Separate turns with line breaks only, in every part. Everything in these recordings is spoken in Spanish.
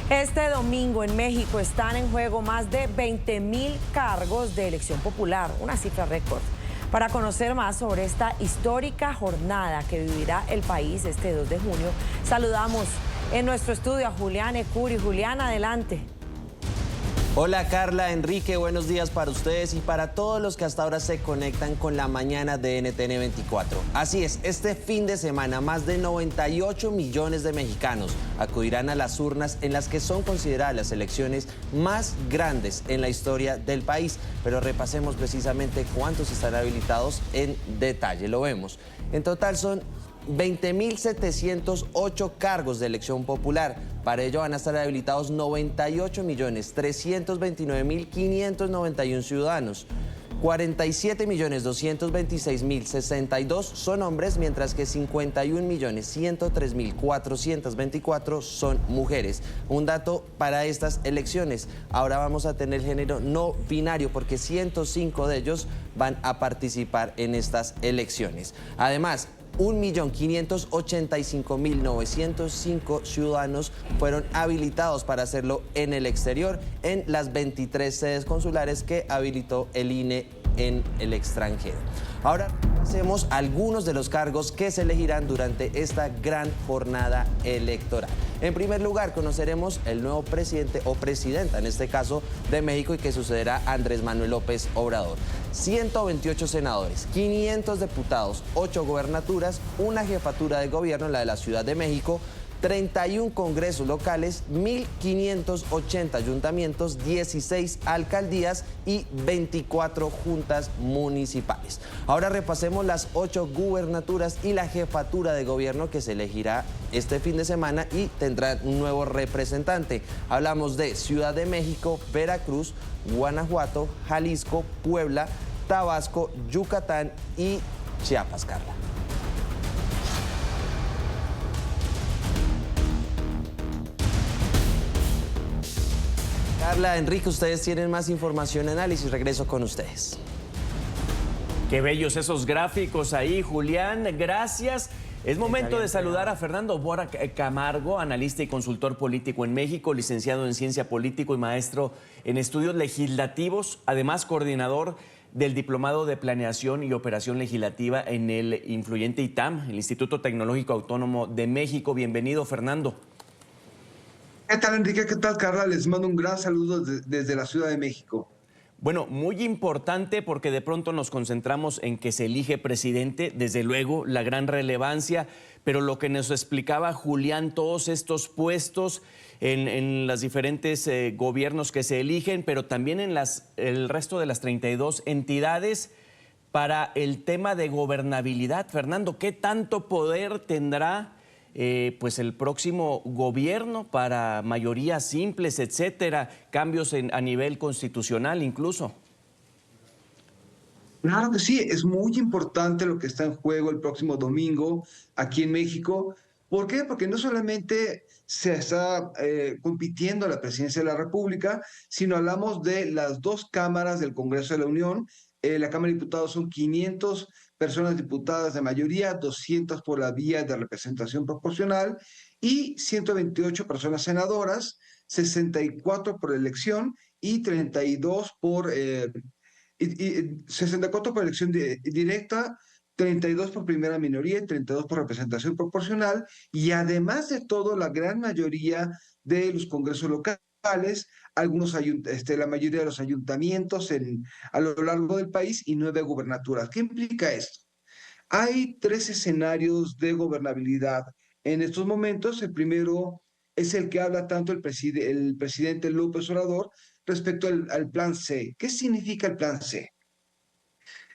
Este domingo en México están en juego más de 20.000 cargos de elección popular, una cifra récord. Para conocer más sobre esta histórica jornada que vivirá el país este 2 de junio, saludamos en nuestro estudio a Julián Ecuri. Julián, adelante.
Hola Carla, Enrique, buenos días para ustedes y para todos los que hasta ahora se conectan con la mañana de NTN 24. Así es, este fin de semana más de 98 millones de mexicanos acudirán a las urnas en las que son consideradas las elecciones más grandes en la historia del país. Pero repasemos precisamente cuántos están habilitados en detalle, lo vemos. En total son 20.708 cargos de elección popular. Para ello van a estar habilitados 98.329.591 ciudadanos. 47.226.062 son hombres, mientras que 51.103.424 son mujeres. Un dato para estas elecciones: ahora vamos a tener género no binario porque 105 de ellos van a participar en estas elecciones. Además, 1.585.905 ciudadanos fueron habilitados para hacerlo en el exterior, en las 23 sedes consulares que habilitó el INE en el extranjero. Ahora hacemos algunos de los cargos que se elegirán durante esta gran jornada electoral. En primer lugar, conoceremos el nuevo presidente o presidenta, en este caso, de México, y que sucederá a Andrés Manuel López Obrador. 128 senadores, 500 diputados, 8 gobernaturas, una jefatura de gobierno, la de la Ciudad de México, 31 congresos locales, 1.580 ayuntamientos, 16 alcaldías y 24 juntas municipales. Ahora repasemos las 8 gubernaturas y la jefatura de gobierno que se elegirá este fin de semana y tendrán un nuevo representante. Hablamos de Ciudad de México, Veracruz, Guanajuato, Jalisco, Puebla, Tabasco, Yucatán y Chiapas, Carla. Carla, Enrique, ustedes tienen más información, análisis, regreso con ustedes.
Qué bellos esos gráficos ahí, Julián, gracias. Es momento de saludar a Fernando Bora Camargo, analista y consultor político en México, licenciado en Ciencia Político y maestro en Estudios Legislativos, además coordinador del Diplomado de Planeación y Operación Legislativa en el influyente ITAM, el Instituto Tecnológico Autónomo de México. Bienvenido, Fernando.
¿Qué tal, Enrique? ¿Qué tal, Carla? Les mando un gran saludo desde la Ciudad de México.
Bueno, muy importante porque de pronto nos concentramos en que se elige presidente, desde luego la gran relevancia, pero lo que nos explicaba Julián, todos estos puestos en los diferentes gobiernos que se eligen, pero también en el resto de las 32 entidades para el tema de gobernabilidad. Fernando, ¿qué tanto poder tendrá pues el próximo gobierno para mayorías simples, etcétera, cambios a nivel constitucional incluso?
Claro que sí, es muy importante lo que está en juego el próximo domingo aquí en México. ¿Por qué? Porque no solamente se está compitiendo la presidencia de la República, sino hablamos de las dos cámaras del Congreso de la Unión. La Cámara de Diputados son 500 personas diputadas de mayoría, 200 por la vía de representación proporcional y 128 personas senadoras, 64 por elección y 32 por 64 por elección directa, 32 por primera minoría y 32 por representación proporcional, y además de todo, la gran mayoría de los congresos locales, la mayoría de los ayuntamientos a lo largo del país y 9 gubernaturas. ¿Qué implica esto? Hay 3 escenarios de gobernabilidad en estos momentos. El primero es el que habla tanto el presidente López Obrador respecto al plan C. ¿Qué significa el plan C?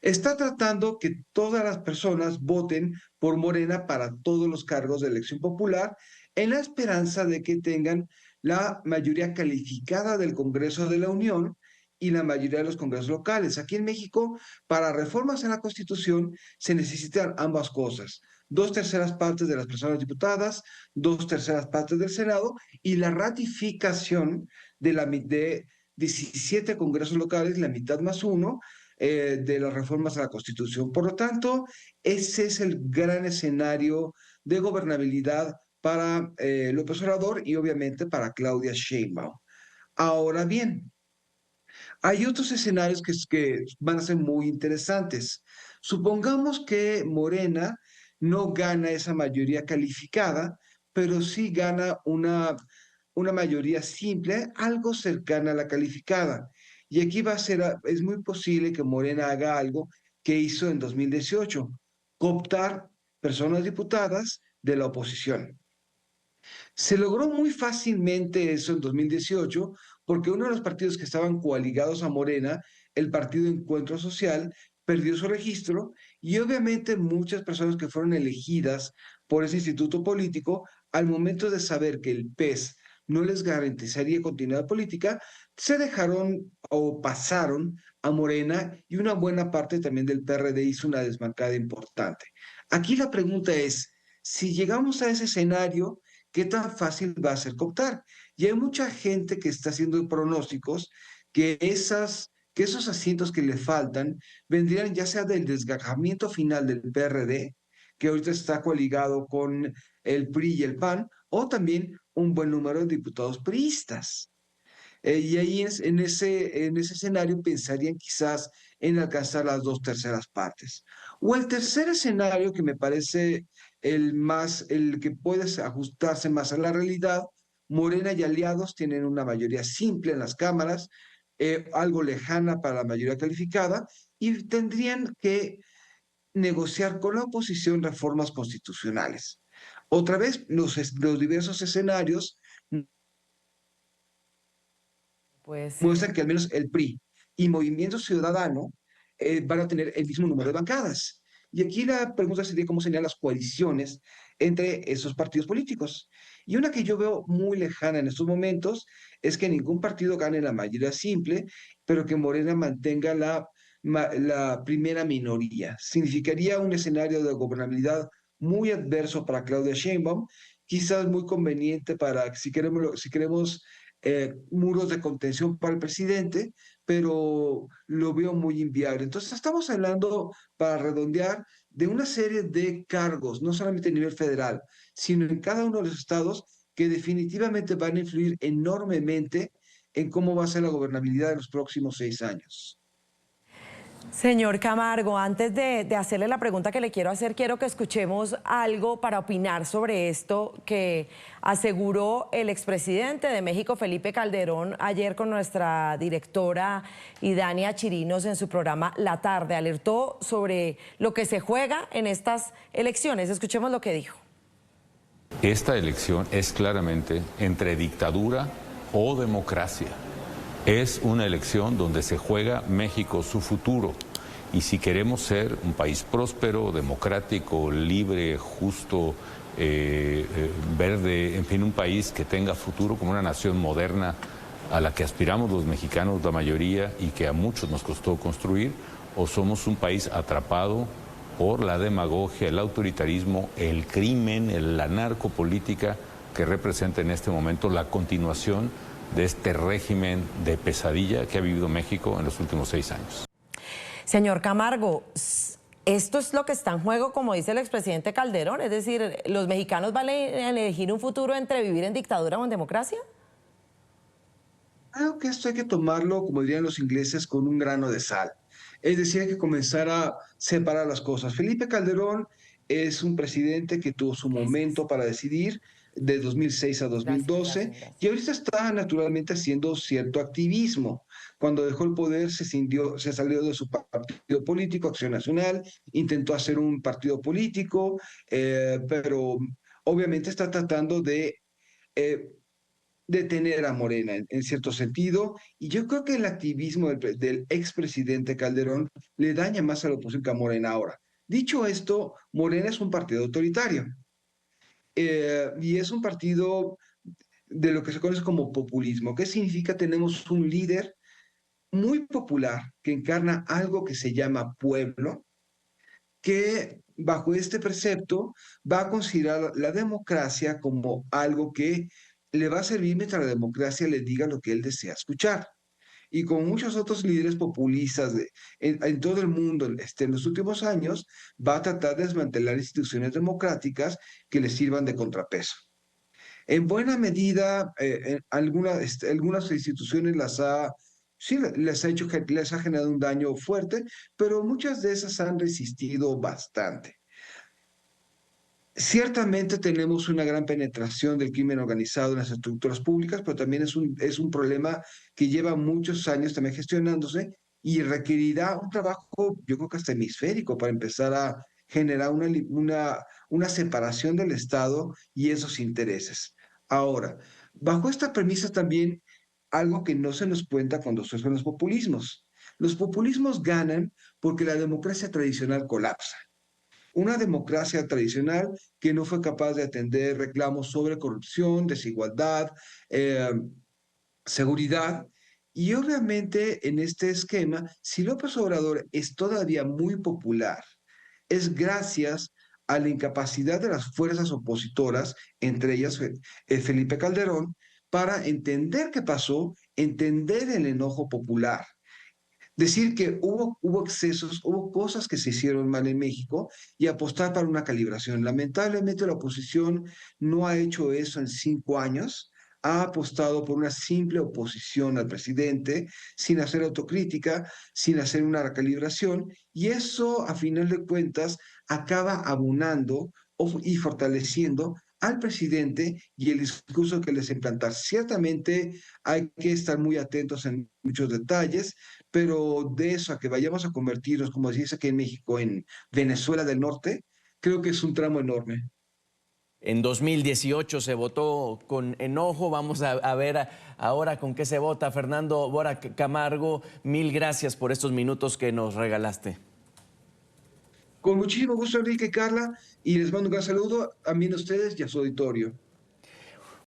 Está tratando que todas las personas voten por Morena para todos los cargos de elección popular, en la esperanza de que tengan la mayoría calificada del Congreso de la Unión y la mayoría de los congresos locales. Aquí en México, para reformas en la Constitución, se necesitan ambas cosas: 2/3 de las personas diputadas, 2/3 del Senado y la ratificación de 17 congresos locales, la mitad más uno, de las reformas a la Constitución. Por lo tanto, ese es el gran escenario de gobernabilidad para López Obrador y obviamente para Claudia Sheinbaum. Ahora bien, hay otros escenarios que van a ser muy interesantes. Supongamos que Morena no gana esa mayoría calificada, pero sí gana una mayoría simple, algo cercana a la calificada. Y aquí es muy posible que Morena haga algo que hizo en 2018, cooptar personas diputadas de la oposición. Se logró muy fácilmente eso en 2018 porque uno de los partidos que estaban coaligados a Morena, el Partido Encuentro Social, perdió su registro y obviamente muchas personas que fueron elegidas por ese instituto político, al momento de saber que el PES no les garantizaría continuidad política, se dejaron o pasaron a Morena y una buena parte también del PRD hizo una desbancada importante. Aquí la pregunta es, si llegamos a ese escenario, ¿qué tan fácil va a ser cooptar? Y hay mucha gente que está haciendo pronósticos que esos asientos que le faltan vendrían ya sea del desgajamiento final del PRD, que ahorita está coligado con el PRI y el PAN, o también un buen número de diputados priistas. Y ahí en ese escenario pensarían quizás en alcanzar las 2/3 partes. O el tercer escenario que me parece el que puede ajustarse más a la realidad, Morena y aliados tienen una mayoría simple en las cámaras, algo lejana para la mayoría calificada, y tendrían que negociar con la oposición reformas constitucionales. Otra vez, los diversos escenarios
Pues
muestran que al menos el PRI y Movimiento Ciudadano van a tener el mismo número de bancadas. Y aquí la pregunta sería cómo serían las coaliciones entre esos partidos políticos. Y una que yo veo muy lejana en estos momentos es que ningún partido gane la mayoría simple, pero que Morena mantenga la primera minoría. Significaría un escenario de gobernabilidad muy adverso para Claudia Sheinbaum, quizás muy conveniente para si queremos muros de contención para el presidente, pero lo veo muy inviable. Entonces, estamos hablando, para redondear, de una serie de cargos, no solamente a nivel federal, sino en cada uno de los estados, que definitivamente van a influir enormemente en cómo va a ser la gobernabilidad de los próximos 6 años.
señor Camargo, antes de hacerle la pregunta que le quiero hacer, quiero que escuchemos algo para opinar sobre esto que aseguró el expresidente de México, Felipe Calderón, ayer con nuestra directora Idania Chirinos en su programa La Tarde. Alertó sobre lo que se juega en estas elecciones. Escuchemos lo que dijo.
Esta elección es claramente entre dictadura o democracia. Es una elección donde se juega México su futuro. Y si queremos ser un país próspero, democrático, libre, justo, verde, en fin, un país que tenga futuro como una nación moderna a la que aspiramos los mexicanos, la mayoría, y que a muchos nos costó construir, o somos un país atrapado por la demagogia, el autoritarismo, el crimen, la narcopolítica que representa en este momento la continuación de este régimen de pesadilla que ha vivido México en los últimos 6 años.
Señor Camargo, esto es lo que está en juego, como dice el expresidente Calderón, es decir, ¿los mexicanos van a elegir un futuro entre vivir en dictadura o en democracia?
Creo que esto hay que tomarlo, como dirían los ingleses, con un grano de sal. Es decir, hay que comenzar a separar las cosas. Felipe Calderón es un presidente que tuvo su momento para decidir de 2006 a 2012 y ahorita está naturalmente haciendo cierto activismo. Cuando dejó el poder se salió de su partido político, Acción Nacional, intentó hacer un partido político, pero obviamente está tratando de detener a Morena en cierto sentido, y yo creo que el activismo del expresidente Calderón le daña más a la oposición que a Morena ahora. Dicho esto, Morena es un partido autoritario y es un partido de lo que se conoce como populismo. ¿Qué significa? Tenemos un líder muy popular que encarna algo que se llama pueblo, que bajo este precepto va a considerar la democracia como algo que le va a servir mientras la democracia le diga lo que él desea escuchar. Y como muchos otros líderes populistas en todo el mundo en los últimos años, va a tratar de desmantelar instituciones democráticas que le sirvan de contrapeso. En buena medida, algunas instituciones sí, les ha generado un daño fuerte, pero muchas de esas han resistido bastante. Ciertamente tenemos una gran penetración del crimen organizado en las estructuras públicas, pero también es un problema que lleva muchos años también gestionándose y requerirá un trabajo, yo creo que hasta hemisférico, para empezar a generar una separación del Estado y esos intereses. Ahora, bajo esta premisa también, algo que no se nos cuenta cuando se hacen los populismos. Los populismos ganan porque la democracia tradicional colapsa. Una democracia tradicional que no fue capaz de atender reclamos sobre corrupción, desigualdad, eh, seguridad. Y obviamente en este esquema, si López Obrador es todavía muy popular, es gracias a la incapacidad de las fuerzas opositoras, entre ellas Felipe Calderón, para entender qué pasó, entender el enojo popular. Decir que hubo excesos, hubo cosas que se hicieron mal en México y apostar para una calibración. Lamentablemente la oposición no ha hecho eso en 5 años, ha apostado por una simple oposición al presidente, sin hacer autocrítica, sin hacer una recalibración, y eso, a final de cuentas, acaba abonando y fortaleciendo al presidente y el discurso que les implantar. Ciertamente hay que estar muy atentos en muchos detalles, pero de eso a que vayamos a convertirnos, como se dice aquí en México, en Venezuela del Norte, creo que es un tramo enorme.
En 2018 se votó con enojo. Vamos a ver ahora con qué se vota. Fernando Bora Camargo, mil gracias por estos minutos que nos regalaste.
Con muchísimo gusto, Enrique y Carla, y les mando un gran saludo también a ustedes y a su auditorio.